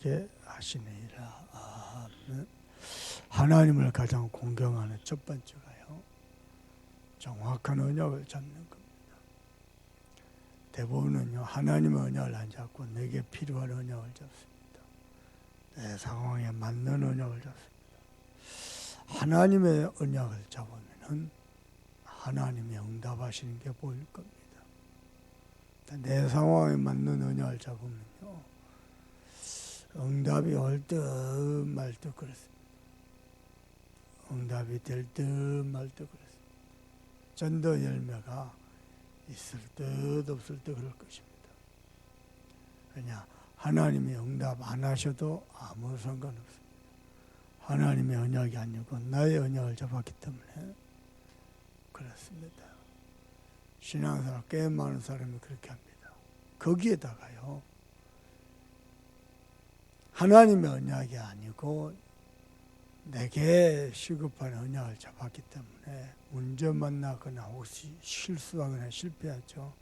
이렇게 하시니라. 아멘. 하나님을 가장 공경하는 첫 번째가요, 정확한 언약을 잡는 겁니다. 대부분은요, 하나님의 언약을 안 잡고 내게 필요한 언약을 잡습니다. 내 상황에 맞는 언약을 잡습니다. 하나님의 언약을 잡으면은 하나님이 응답하시는 게 보일 겁니다. 내 상황에 맞는 언약을 잡으면요, 응답이 올 듯 말 듯 그렇습니다. 응답이 될 듯 말 듯 그렇습니다. 전도 열매가 있을 듯 없을 듯 그럴 것입니다. 그냥 하나님이 응답 안 하셔도 아무 상관없습니다. 하나님의 언약이 아니고 나의 언약을 잡았기 때문에 그렇습니다. 신앙생활 꽤 많은 사람이 그렇게 합니다. 거기에다가요, 하나님의 언약이 아니고 내게 시급한 언약을 잡았기 때문에 문제 만나거나 혹시 실수하거나 실패하죠.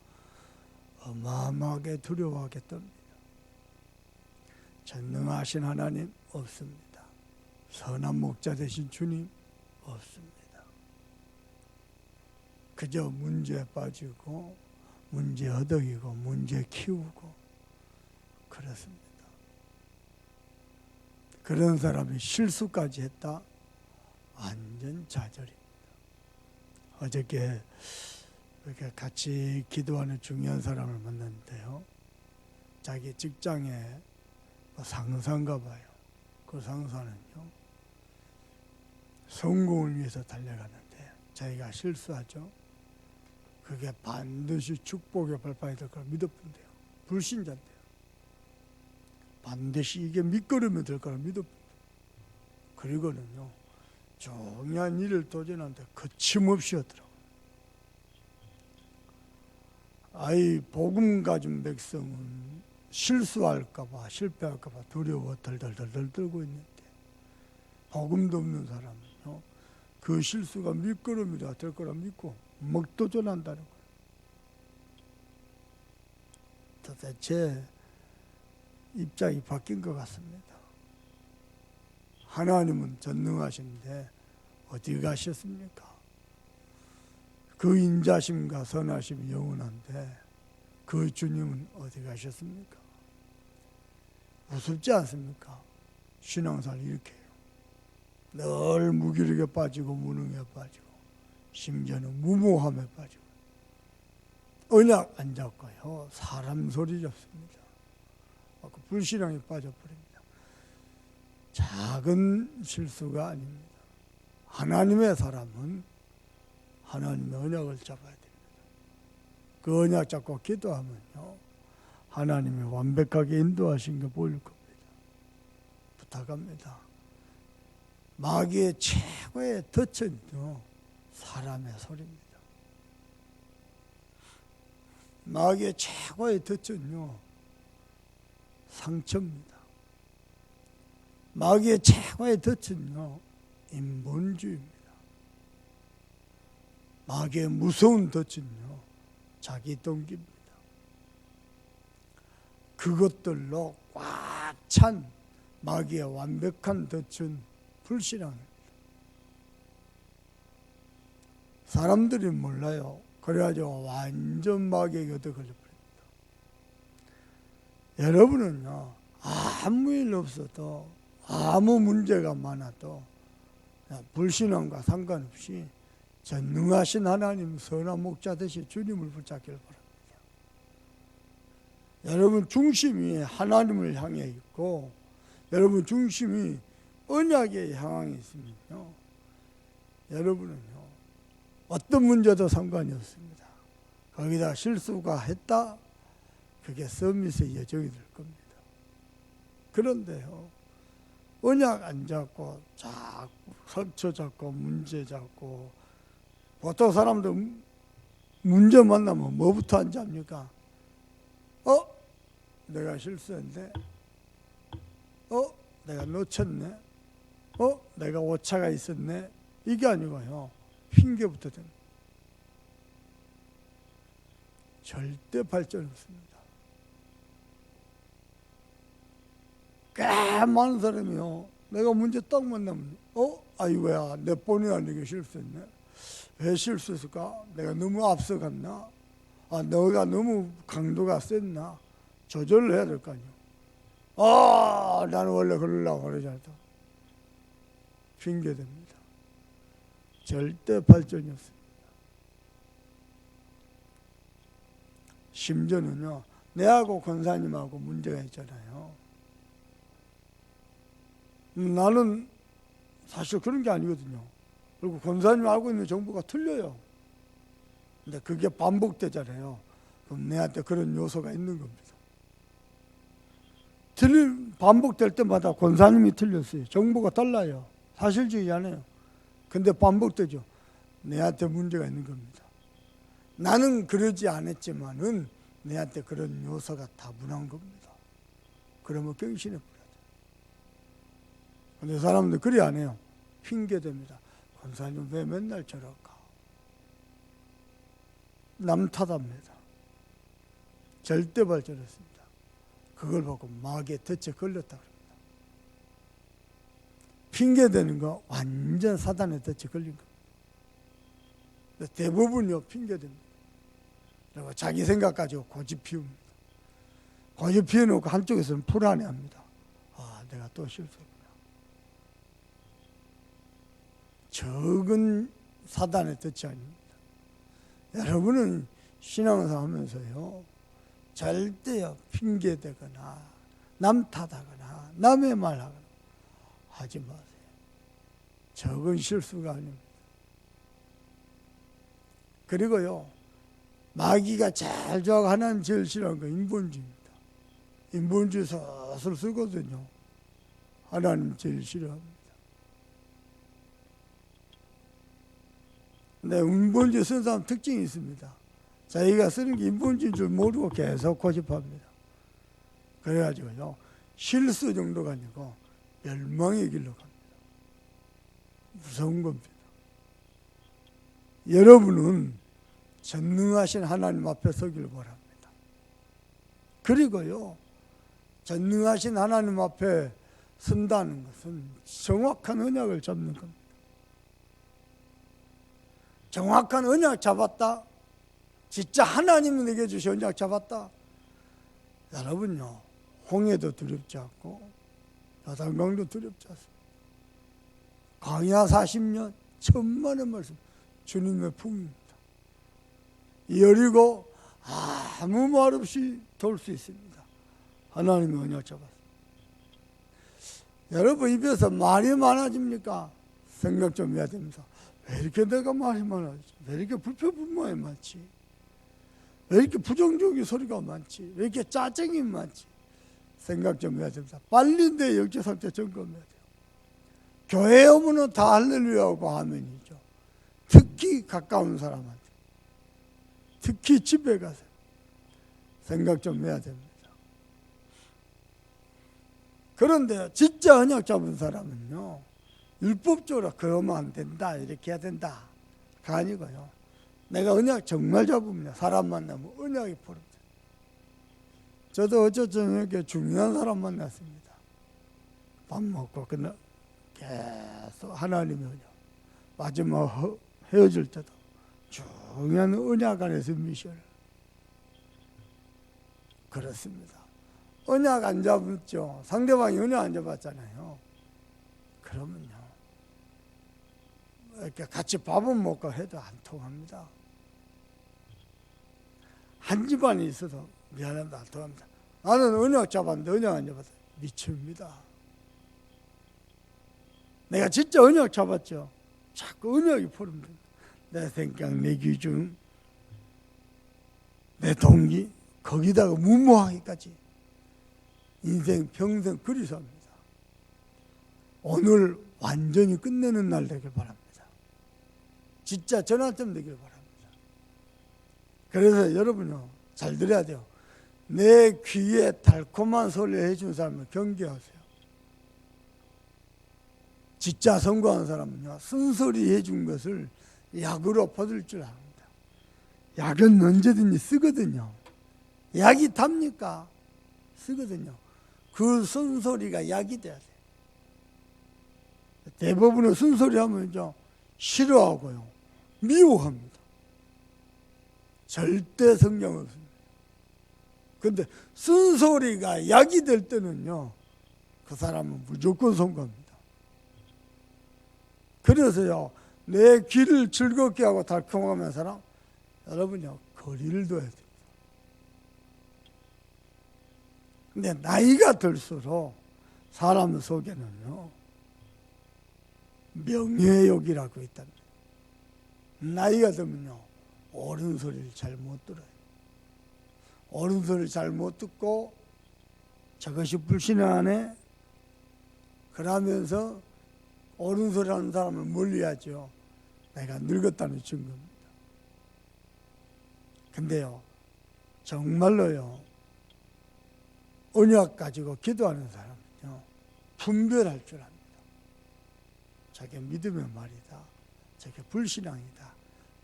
어마어마하게 두려워하게 됩니다. 전능하신 하나님 없습니다. 선한 목자 되신 주님 없습니다. 그저 문제에 빠지고 문제 허덕이고 문제 키우고 그렇습니다. 그런 사람이 실수까지 했다? 완전 좌절입니다. 어저께 이렇게 같이 기도하는 중요한 사람을 만났는데요, 자기 직장에 상사인가 봐요. 그 상사는요, 성공을 위해서 달려가는데 자기가 실수하죠. 그게 반드시 축복의 발판이 될 거라 믿어본대요. 불신자인데요. 반드시 이게 밑거름이 될 거라 믿어본대요. 그리고는요, 중요한 일을 도전하는데 거침없이 하더라고요. 아이, 복음 가진 백성은 실수할까봐 실패할까봐 두려워 덜덜덜 떨고 있는데, 복음도 없는 사람은요, 그 실수가 밑거름이라 될 거라 믿고 막 도전한다는 거예요. 도대체 입장이 바뀐 것 같습니다. 하나님은 전능하신데 어디 가셨습니까? 그 인자심과 선하심이 영원한데 그 주님은 어디 가셨습니까? 무섭지 않습니까? 신앙생활 이렇게 해요. 늘 무기력에 빠지고 무능에 빠지고 심지어는 무모함에 빠지고 언약 안 잡고요, 사람 소리 잡습니다. 불신앙에 빠져버립니다. 작은 실수가 아닙니다. 하나님의 사람은 하나님의 언약을 잡아야 됩니다. 그 언약 잡고 기도하면요, 하나님이 완벽하게 인도하신 게 보일 겁니다. 부탁합니다. 마귀의 최고의 덫은요, 사람의 소리입니다. 마귀의 최고의 덫은요, 상처입니다. 마귀의 최고의 덫은요, 인본주의입니다. 마귀의 무서운 덫은요, 자기 동기입니다. 그것들로 꽉 찬 마귀의 완벽한 덫은 불신앙입니다. 사람들이 몰라요. 그래가지고 완전 마귀에게 얻어걸려버립니다. 여러분은요, 아무 일 없어도 아무 문제가 많아도 불신앙과 상관없이 전능하신 하나님 선한 목자 되신 주님을 붙잡기를 바랍니다. 여러분 중심이 하나님을 향해 있고 여러분 중심이 언약에 향해 있으면요, 여러분은요, 어떤 문제도 상관이 없습니다. 거기다 실수가 했다? 그게 서밋의 여정이 될 겁니다. 그런데요, 언약 안 잡고 자꾸 상처 잡고 문제 잡고, 보통 사람들 문제 만나면 뭐부터 안 잡니까? 내가 실수했네. 내가 놓쳤네. 내가 오차가 있었네. 이게 아니고요, 핑계부터 됩니다. 절대 발전 없습니다. 꽤 많은 사람이요. 내가 문제 딱 만나면 아이고야 내 본의 아니게 실수했네. 왜 실수했을까? 내가 너무 앞서갔나? 너가 너무 강도가 셌나? 조절을 해야 될 거 아니야. 나는 원래 그러려고 그러지 않다. 핑계됩니다. 절대 발전이 없습니다. 심지어는요, 내하고 권사님하고 문제가 있잖아요. 나는 사실 그런 게 아니거든요. 그리고 권사님이 알고 있는 정보가 틀려요. 근데 그게 반복되잖아요. 그럼 내한테 그런 요소가 있는 겁니다. 반복될 때마다 권사님이 틀렸어요. 정보가 달라요. 사실적이 아니에요. 근데 반복되죠. 내한테 문제가 있는 겁니다. 나는 그러지 않았지만은 내한테 그런 요소가 다분한 겁니다. 그러면 경신해 버려야 돼요. 근데 사람들 그리 안 해요. 핑계댑니다. 권사님 왜 맨날 저럴까? 남 탓합니다. 절대 발전했습니다. 그걸 보고 마귀에 덫에 걸렸다 그럽니다. 핑계대는 거 완전 사단의 덫에 걸린 겁니다. 대부분요 핑계댑니다. 그리고 자기 생각 가지고 고집 피웁니다. 고집 피워놓고 한쪽에서는 불안해합니다. 내가 또 실수했구나. 적은 사단의 덫이 아닙니다. 여러분은 신앙생활 하면서요 절대요 핑계대거나 남 탓하거나 남의 말하거나 하지 마세요. 적은 실수가 아닙니다. 그리고요 마귀가 제일 좋아하고 하나님 제일 싫어하는 건 인본주의입니다. 인본주의 서술 쓰거든요. 하나님 제일 싫어합니다. 근데 인본주의 쓰는 사람 특징이 있습니다. 자기가 쓰는 게 인본주의인 줄 모르고 계속 고집합니다. 그래가지고요 실수 정도가 아니고 멸망의 길로 갑니다. 무서운 겁니다. 여러분은 전능하신 하나님 앞에 서기를 바랍니다. 그리고요 전능하신 하나님 앞에 선다는 것은 정확한 언약을 잡는 겁니다. 정확한 언약 잡았다. 진짜 하나님이 내게 주신 언약 잡았다. 여러분요 홍해도 두렵지 않고 요단강도 두렵지 않습니다. 광야 40년 천만의 말씀 주님의 품입니다. 여리고 아무 말 없이 돌 수 있습니다. 하나님의 언약 잡았습니다. 여러분 입에서 말이 많아집니까? 생각 좀 해야 됩니다. 왜 이렇게 내가 말이 많아지지? 왜 이렇게 불평불만이 많지? 왜 이렇게 부정적인 소리가 많지? 왜 이렇게 짜증이 많지? 생각 좀 해야 됩니다. 빨리 내 영적 상태 점검해야 돼요. 교회 오면은 다 할렐루야하고 아멘이죠. 특히 가까운 사람한테, 특히 집에 가서 생각 좀 해야 됩니다. 그런데 진짜 언약 잡은 사람은요 율법적으로 그러면 안 된다 이렇게 해야 된다 가 아니고요 내가 언약 정말 잡으면 사람 만나면 언약이 포함돼요. 저도 어제 저녁에 중요한 사람 만났습니다. 밥 먹고 그날 계속 하나님의 언약 마지막 헤어질 때도 중요한 언약 안에서 미션을 그렇습니다. 언약 안 잡았죠. 상대방이 언약 안 잡았잖아요. 그러면요 이렇게 같이 밥은 먹고 해도 안 통합니다. 한 집안에 있어도 미안합니다. 안 통합니다. 나는 언약 잡았는데 언약 안 잡았다. 미칩니다. 내가 진짜 언약 잡았죠. 자꾸 언약이 포함됩니다. 내 생각, 내 기준, 내 동기 거기다가 무모하기까지 인생 평생 그리 삽니다. 오늘 완전히 끝내는 날 되길 바랍니다. 진짜 전환점 되길 바랍니다. 그래서 여러분요 잘 들어야 돼요. 내 귀에 달콤한 소리 해준 사람을 경계하세요. 진짜 성공한 사람은요 쓴소리 해준 것을 약으로 퍼줄 줄 압니다. 약은 언제든지 쓰거든요. 약이 답니까? 쓰거든요. 그 쓴소리가 약이 돼야 돼. 대부분은 쓴소리 하면 이제 싫어하고요, 미워합니다. 절대 성령 없습니다. 근데 쓴소리가 약이 될 때는요, 그 사람은 무조건 성공합니다. 그래서요, 내 귀를 즐겁게 하고 달콤하면 사람, 여러분요, 거리를 둬야 됩니다. 근데 나이가 들수록 사람 속에는요, 명예욕이라고 있답니다. 나이가 들면요, 옳은 소리를 잘 못 들어요. 옳은 소리를 잘 못 듣고 저것이 불신하네 그러면서 옳은 소리 하는 사람을 멀리하죠. 내가 늙었다는 증거입니다. 근데요, 정말로요, 언약 가지고 기도하는 사람은요, 분별할 줄 압니다. 저게 믿음의 말이다, 저게 불신앙이다,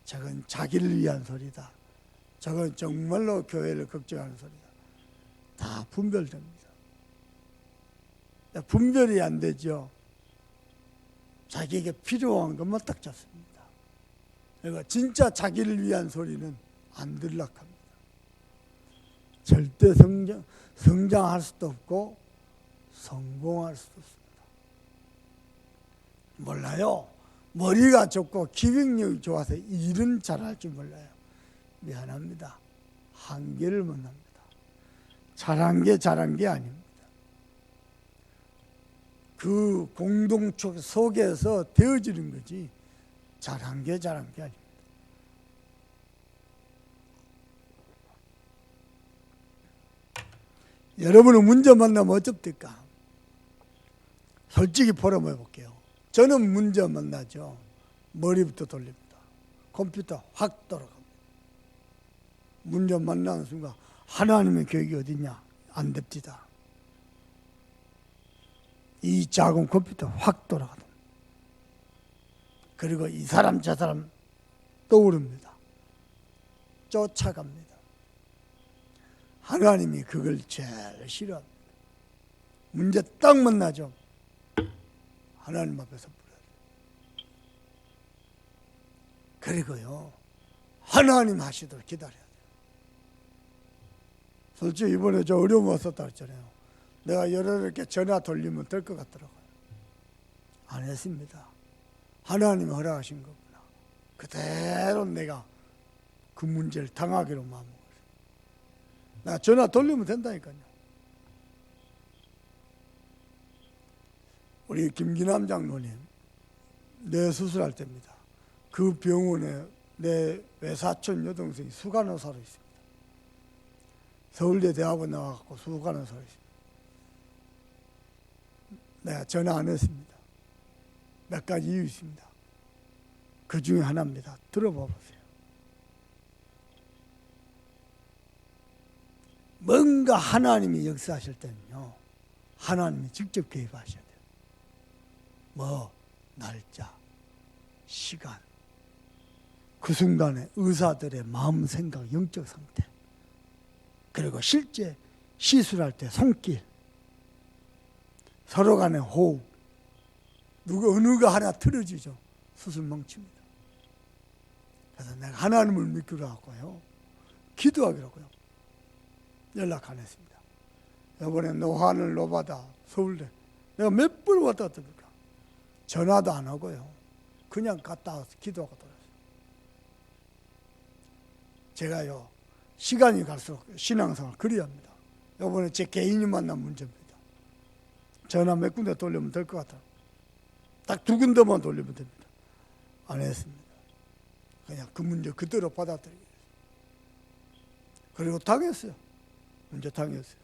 저건 자기를 위한 소리다, 저건 정말로 교회를 걱정하는 소리다. 다 분별됩니다. 분별이 안 되죠. 자기에게 필요한 것만 딱 잡습니다. 그러니까 진짜 자기를 위한 소리는 안 들락합니다. 절대 성장할 수도 없고 성공할 수도 없습니다. 몰라요. 머리가 좋고 기획력이 좋아서 일은 잘할 줄 몰라요. 미안합니다. 한계를 못 납니다. 잘한 게 아닙니다. 그 공동체 속에서 되어지는 거지 잘한 게 아닙니다. 여러분은 문제 만나면 어쩝니까? 솔직히 포럼해 볼게요. 저는 문제 만나죠. 머리부터 돌립니다. 컴퓨터 확 돌아갑니다. 문제 만나는 순간 하나님의 계획이 어디냐? 안 됩니다. 이 작은 컴퓨터 확 돌아가다. 그리고 이 사람 저 사람 떠오릅니다. 쫓아갑니다. 하나님이 그걸 제일 싫어합니다. 문제 딱 만나죠. 하나님 앞에서 불러요. 그리고요, 하나님 하시도록 기다려야 돼요. 솔직히 이번에 저 어려움 왔었다 했잖아요. 내가 여러분께 전화 돌리면 될 것 같더라고요. 안 했습니다. 하나님이 허락하신 거구나. 그대로 내가 그 문제를 당하기로 마음먹었어요. 나 전화 돌리면 된다니까요. 우리 김기남 장로님 뇌 수술할 때입니다. 그 병원에 내 외사촌 여동생이 수간호사로 있습니다. 서울대 대학원 나와서 수간호사로 있습니다. 내가 전화 안 했습니다. 몇 가지 이유 있습니다. 그 중에 하나입니다. 들어봐 보세요. 뭔가 하나님이 역사하실 때는요, 하나님이 직접 개입하셔야 돼요. 날짜, 시간, 그 순간에 의사들의 마음, 생각, 영적 상태, 그리고 실제 시술할 때 손길, 서로 간의 호흡, 어느가 하나 틀어지죠. 수술 멈춥니다. 그래서 내가 하나님을 믿기로 하고요, 기도하기로 하고요, 연락 안 했습니다. 이번에 노하늘 노바다 서울대 내가 몇 번 왔다 갔다 합니까? 전화도 안 하고요, 그냥 갔다 와서 기도하고 돌아왔어요. 제가요, 시간이 갈수록 신앙생활 그리 합니다. 이번에 제 개인이 만난 문제입니다. 전화 몇 군데 돌리면 될 것 같아요. 딱 2군데만 돌리면 됩니다. 안 했습니다. 그냥 그 문제 그대로 받아들이겠어요. 그리고 당했어요. 문제 당했어요.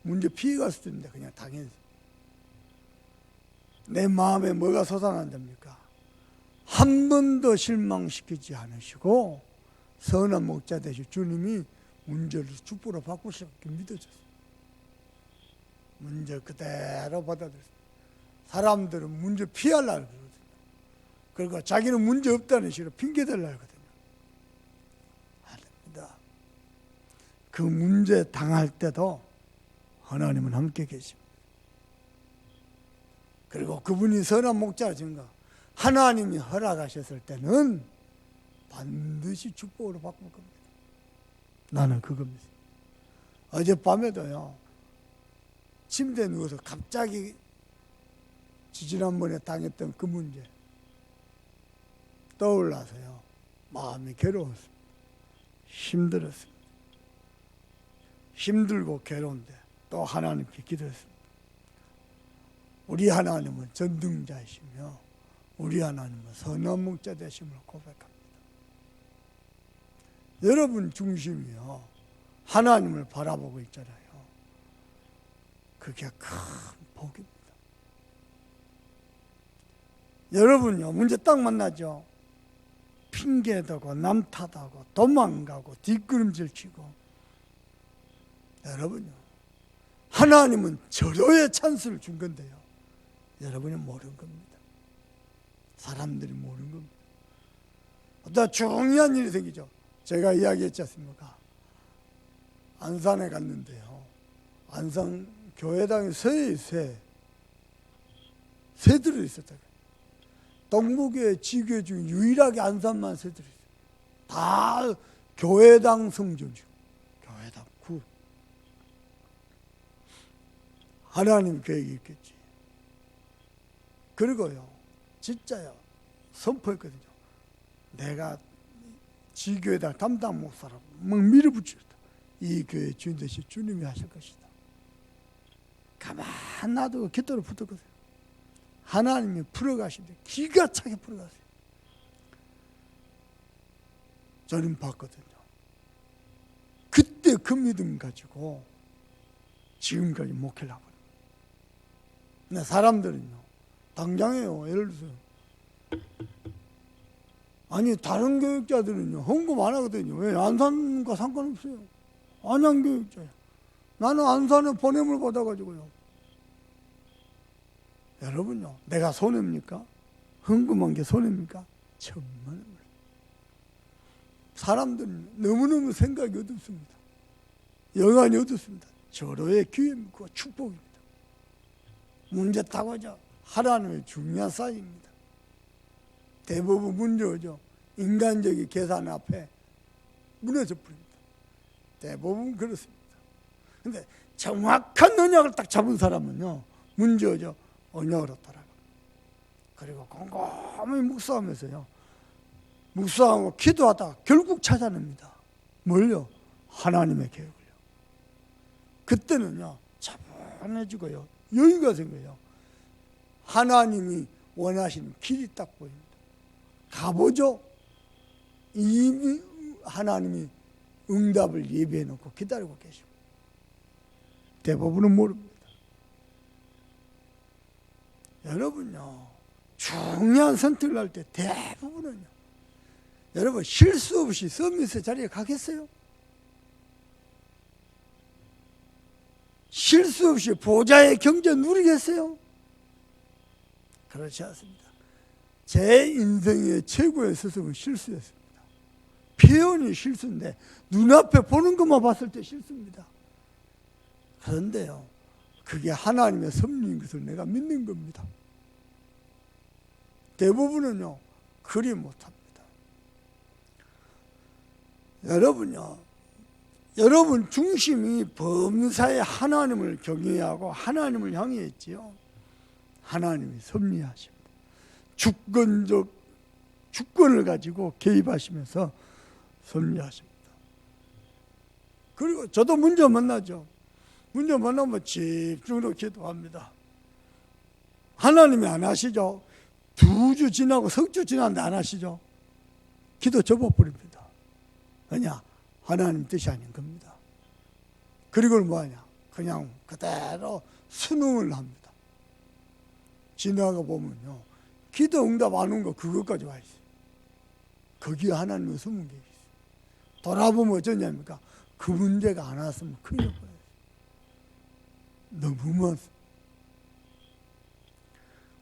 문제 피해갈 수도 있는데 그냥 당했어요. 내 마음에 뭐가 솟아난답니까? 한 번도 실망시키지 않으시고 선한 목자 되신 주님이 문제를 축복으로 바꾸시게 믿어졌어요. 문제 그대로 받아들였어요. 사람들은 문제 피하려고 그러거든요. 그리고 자기는 문제 없다는 식으로 핑계대려고 하거든요. 안 됩니다. 그 문제 당할 때도 하나님은 함께 계십니다. 그리고 그분이 선한 목자라 증거, 하나님이 허락하셨을 때는 반드시 축복으로 바꿀 겁니다. 나는 그겁니다. 어젯밤에도요, 침대에 누워서 갑자기 지지난번에 당했던 그 문제 떠올라서요, 마음이 괴로웠습니다. 힘들었습니다. 힘들고 괴로운데 또 하나님께 기도했습니다. 우리 하나님은 전능자이시며 우리 하나님은 선한 목자 되심을 고백합니다. 여러분 중심이요, 하나님을 바라보고 있잖아요. 그게 큰 복입니다. 여러분요, 문제 딱 만나죠. 핑계대고 남 탓하고 도망가고 뒷걸음질 치고. 여러분요, 하나님은 절호의 찬스를 준 건데요, 여러분이 모르는 겁니다. 사람들이 모르는 겁니다. 어떤 중요한 일이 생기죠. 제가 이야기했지 않습니까? 안산에 갔는데요, 안산 교회당에 새들이 있었다고요. 동북교회 지교회 중 유일하게 안산만 새들이 있어요. 다 교회당 성전 중, 교회당 구. 하나님 계획이 있겠지. 그리고요, 진짜요, 선포했거든요. 내가 지교회당 담당 목사라고 막 밀어붙였다. 이 교회 주인 되신 주님이 하실 것이다. 가만 놔두고 깃도로 붙었거든요. 하나님이 풀어가시는데 기가 차게 풀어가세요. 저는 봤거든요. 그때 그 믿음 가지고 지금까지 목회를 하고. 근데 사람들은요, 당장에요, 예를 들어서 아니 다른 교육자들은요 헌금 안 하거든요. 왜? 안산과 상관없어요. 안양교육자야. 나는 안산에 보냄을 받아가지고요. 여러분요, 내가 손해입니까? 헌금한 게 손해입니까? 천만에. 사람들은 너무너무 생각이 어둡습니다. 영안이 어둡습니다. 절호의 기회입니다. 축복입니다. 문제 타고죠, 하나님의 중요한 사이입니다. 대부분 문제죠, 인간적인 계산 앞에 무너져 버립니다. 대부분 그렇습니다. 근데 정확한 언약을 딱 잡은 사람은요, 문제죠, 언약으로 돌아갑니다. 그리고 곰곰이 묵상하면서요, 묵상하고 기도하다가 결국 찾아냅니다. 뭘요? 하나님의 계획을요. 그때는요, 차분해지고요, 여유가 생겨요. 하나님이 원하시는 길이 딱 보입니다. 가보죠. 이미 하나님이 응답을 예비해 놓고 기다리고 계시고. 대부분은 모릅니다. 여러분요, 중요한 선택을 할 때 대부분은요, 여러분 실수 없이 서밋의 자리에 가겠어요? 실수 없이 보좌의 경제 누리겠어요? 그렇지 않습니다. 제 인생의 최고의 스승은 실수였습니다. 표현이 실수인데 눈앞에 보는 것만 봤을 때 실수입니다. 그런데요, 그게 하나님의 섭리인 것을 내가 믿는 겁니다. 대부분은요, 그리 못합니다. 여러분요, 여러분 중심이 범사에 하나님을 경외하고 하나님을 향해 있지요. 하나님이 섭리하십니다. 주권을 가지고 개입하시면서 섭리하십니다. 그리고 저도 문제 만나죠. 문제 만나면 집중으로 기도합니다. 하나님이 안 하시죠. 2주 지나고 석주 지났는데 안 하시죠. 기도 접어버립니다. 왜냐? 하나님 뜻이 아닌 겁니다. 그리고 뭐하냐? 그냥 그대로 순응을 합니다. 지나가 보면요, 기도 응답 안 온 거 그것까지 와 있어요. 거기에 하나님의 숨은 게 있어요. 돌아보면 어쩌냐니까 그 문제가 안 왔으면 큰일 날 뻔했어요. 너무 많습니다.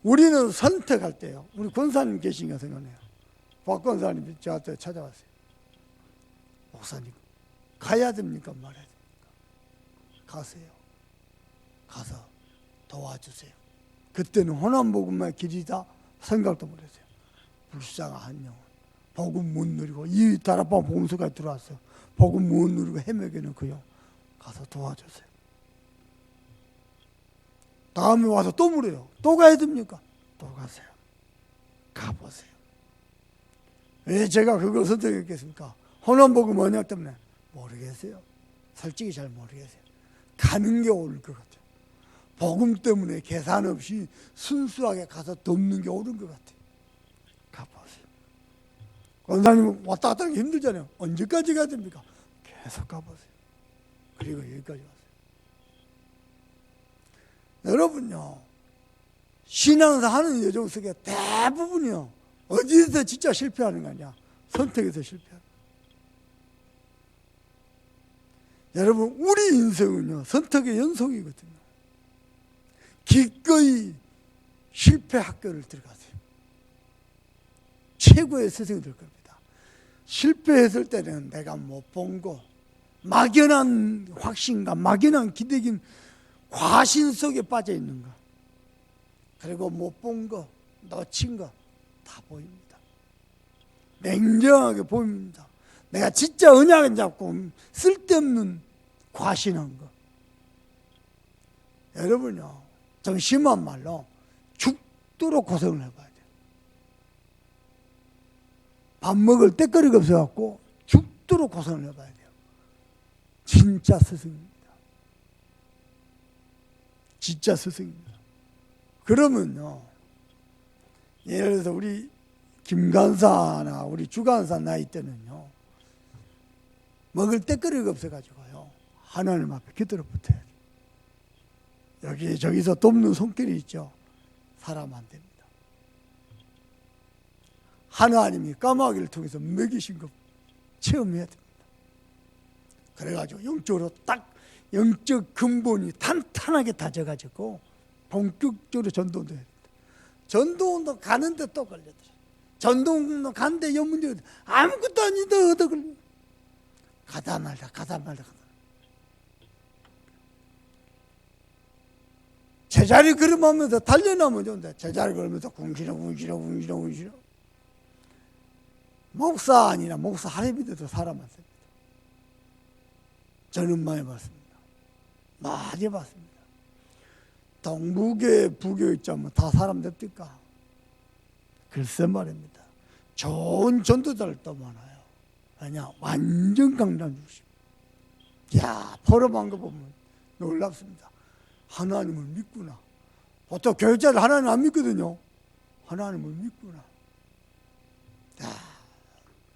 우리는 선택할 때요, 우리 권사님 계신가 생각해요. 박 권사님이 저한테 찾아왔어요. 목사님, 가야 됩니까? 말아야 됩니까? 가세요. 가서 도와주세요. 그때는 호남복음의 길이다 생각도 못했어요. 불쌍한 영혼, 복음 못 누리고 이 다락방 복음소까지 들어왔어요. 복음 못 누리고 헤매기는 그 영 가서 도와주세요. 다음에 와서 또 물어요. 또 가야 됩니까? 또 가세요. 가보세요. 왜 제가 그걸 선택했겠습니까? 호남복음 언약 때문에 모르겠어요. 솔직히 잘 모르겠어요. 가는 게 옳을 것 같아요. 복음 때문에 계산 없이 순수하게 가서 돕는 게 옳은 것 같아요. 가보세요. 권사님 왔다 갔다 하기 힘들잖아요. 언제까지 가야 됩니까? 계속 가보세요. 그리고 여기까지 왔어요. 여러분요, 신앙에서 하는 여정 속에 대부분이요, 어디에서 진짜 실패하는 거냐? 선택에서 실패하는 거예요. 여러분, 우리 인생은요, 선택의 연속이거든요. 기꺼이 실패 학교를 들어가세요. 최고의 스승이 될 겁니다. 실패했을 때는 내가 못 본 거, 막연한 확신과 막연한 기대긴 과신 속에 빠져 있는 거, 그리고 못 본 거, 놓친 거 다 보입니다. 냉정하게 보입니다. 내가 진짜 언약을 잡고 쓸데없는 과신한 거. 여러분요, 좀 심한 말로 죽도록 고생을 해봐야 돼요. 밥 먹을 때거리가 없어갖고 죽도록 고생을 해봐야 돼요. 진짜 스승입니다. 진짜 스승입니다. 그러면요, 예를 들어서 우리 김간사나 우리 주간사 나이 때는요, 먹을 때거리가 없어가지고요, 하나님 앞에 기도를 붙어야 돼요. 여기 저기서 돕는 손길이 있죠. 사람 안 됩니다. 하나님이 까마귀를 통해서 먹이신 것 체험해야 됩니다. 그래가지고 영적으로 딱 영적 근본이 탄탄하게 다져가지고 본격적으로 전도운동 해야 됩니다. 전도운동 가는데 또 걸려들어요. 전도운동 가는데 연문제 아무것도 아닌데 얻어 걸려. 가다 말다. 제자리 걸음하면서 달려나면 좋은데 제자리 걸으면서 궁시렁 목사 아니라 목사 할애비들도 사람 많습니다. 저는 많이 봤습니다. 많이 봤습니다. 동북에 부교 있자면 다 사람 됩니까? 글쎄 말입니다. 좋은 전도자들도 많아요. 왜냐? 완전 강단 중심. 야, 포럼한 거 보면 놀랍습니다. 하나님을 믿구나. 보통 교회자들 하나님 안 믿거든요. 하나님을 믿구나. 야,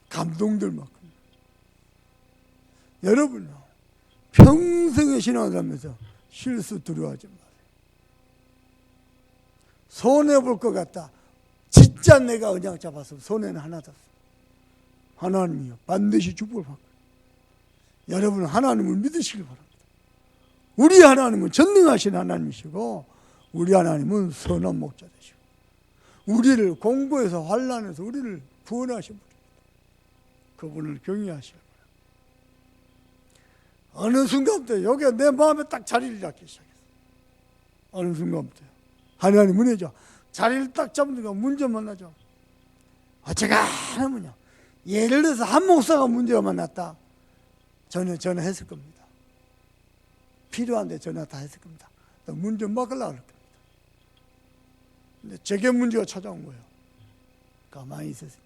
감동될 만큼. 여러분요, 평생의 신앙을 하면서 실수 두려워하지 마세요. 손해볼 것 같다. 진짜 내가 언약 잡았으면 손해는 하나도 없어. 하나님이요, 반드시 축복을 받고. 여러분, 하나님을 믿으시길 바랍니다. 우리 하나님은 전능하신 하나님이시고, 우리 하나님은 선한 목자 되시고, 우리를 공고해서 환난해서 우리를 구원하신 분입니다. 그분을 경외하시길 바랍니다. 어느 순간부터 여기가 내 마음에 딱 자리를 잡기 시작했어요. 어느 순간부터 하나님 은혜죠. 자리를 딱 잡으니까 문제만 나죠. 제가 하면요, 예를 들어서 한 목사가 문제가 만났다. 전화했을 겁니다. 필요한데 전화 다 했을 겁니다. 문제 막으려고 할 겁니다. 근데 제게 문제가 찾아온 거예요. 가만히 있었습니다.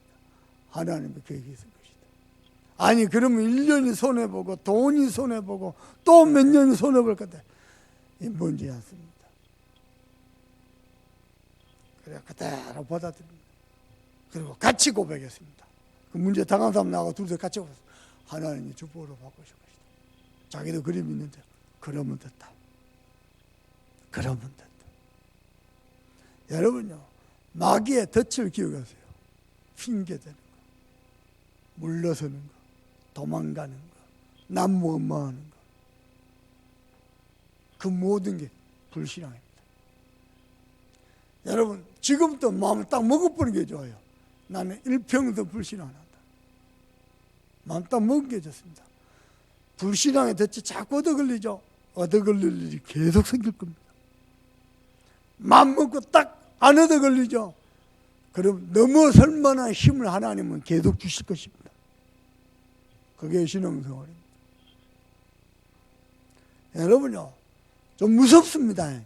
하나님의 계획이 있을 것이다. 아니, 그러면 1년이 손해보고 돈이 손해보고 또 몇 년이 손해볼 건데 이 문제 않습니다. 그래 그대로 받아들입니다. 그리고 같이 고백했습니다. 그 문제 당한 사람 나하고 둘이서 같이 고백했습니다. 하나님이 축복으로 바꾸실 것이다. 자기도 그림 있는데 그러면 됐다. 그러면 됐다. 여러분요, 마귀의 덫을 기억하세요. 핑계대는 거, 물러서는 거, 도망가는 거, 남무엄마하는 거, 그 모든 게 불신앙입니다. 여러분, 지금부터 마음을 딱 먹어보는 게 좋아요. 나는 일평도 불신앙 안 한다. 마음 딱 먹은 게 좋습니다. 불신앙에 덫이 자꾸 얻어 걸리죠. 얻어 걸릴 일이 계속 생길 겁니다. 맘먹고 딱 안 얻어 걸리죠. 그럼 넘어설 만한 힘을 하나님은 계속 주실 것입니다. 그게 신앙생활입니다. 여러분요, 좀 무섭습니다.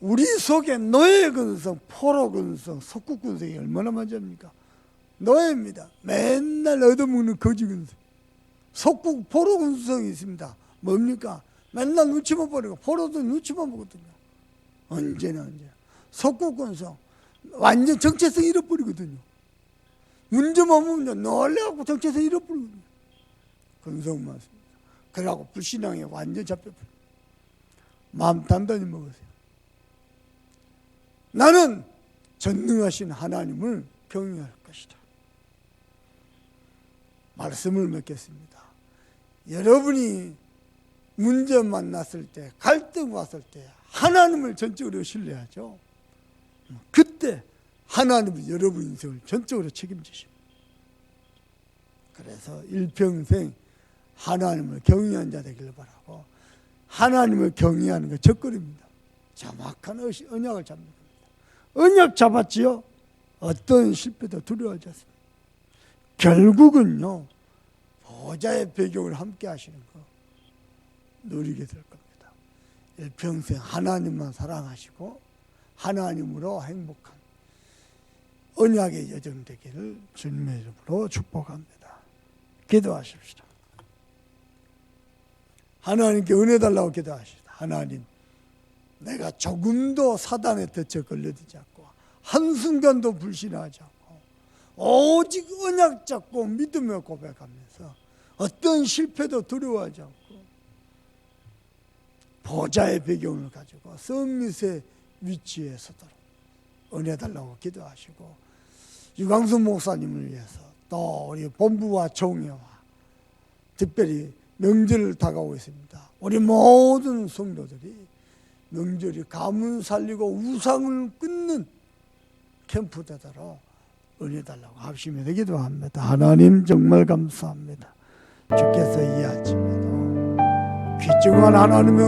우리 속에 노예 근성, 포로 근성, 속국 근성이 얼마나 많습니까? 노예입니다. 맨날 얻어먹는 거지 근성. 속국 포로 근성이 있습니다. 뭡니까? 맨날 눈치만 보니까 포로도 눈치만 보거든요. 언제나. 속국 근성 완전 정체성 잃어버리거든요. 문제만 보면 놀래갖고 정체성 잃어버리거든요. 근성 많습니다. 그래갖고 불신앙에 완전 잡혀버려요. 마음 단단히 먹으세요. 나는 전능하신 하나님을 경외할 것이다. 말씀을 맺겠습니다. 여러분이 문제 만났을 때, 갈등 왔을 때 하나님을 전적으로 신뢰하죠. 그때 하나님은 여러분 인생을 전적으로 책임지십니다. 그래서 일평생 하나님을 경외한 자 되기를 바라고, 하나님을 경외하는 게 첫걸음입니다. 정확한 언약을 잡는 겁니다. 언약 잡았지요? 어떤 실패도 두려워하지 않습니다. 결국은요, 보좌의 배경을 함께 하시는 거 누리게 될 겁니다. 일평생 하나님만 사랑하시고 하나님으로 행복한 언약의 여정 되기를 주님의 이름으로 축복합니다. 기도하십시다. 하나님께 은혜 달라고 기도하시다. 하나님, 내가 조금도 사단의 덫에 걸려들지 않고 한순간도 불신하지 않고 오직 언약 잡고 믿으며 고백하면서 어떤 실패도 두려워하지 않고 보좌의 배경을 가지고 성밋의 위치에 서도록 은혜 달라고 기도하시고, 유광수 목사님을 위해서 또 우리 본부와 총회와 특별히 명절을 다가오고 있습니다. 우리 모든 성도들이 명절이 가문 살리고 우상을 끊는 캠프 되도록 은혜 달라고 합심해서 기도합니다. 하나님 정말 감사합니다. 주께서 이 아침에도 귀중한 하나님의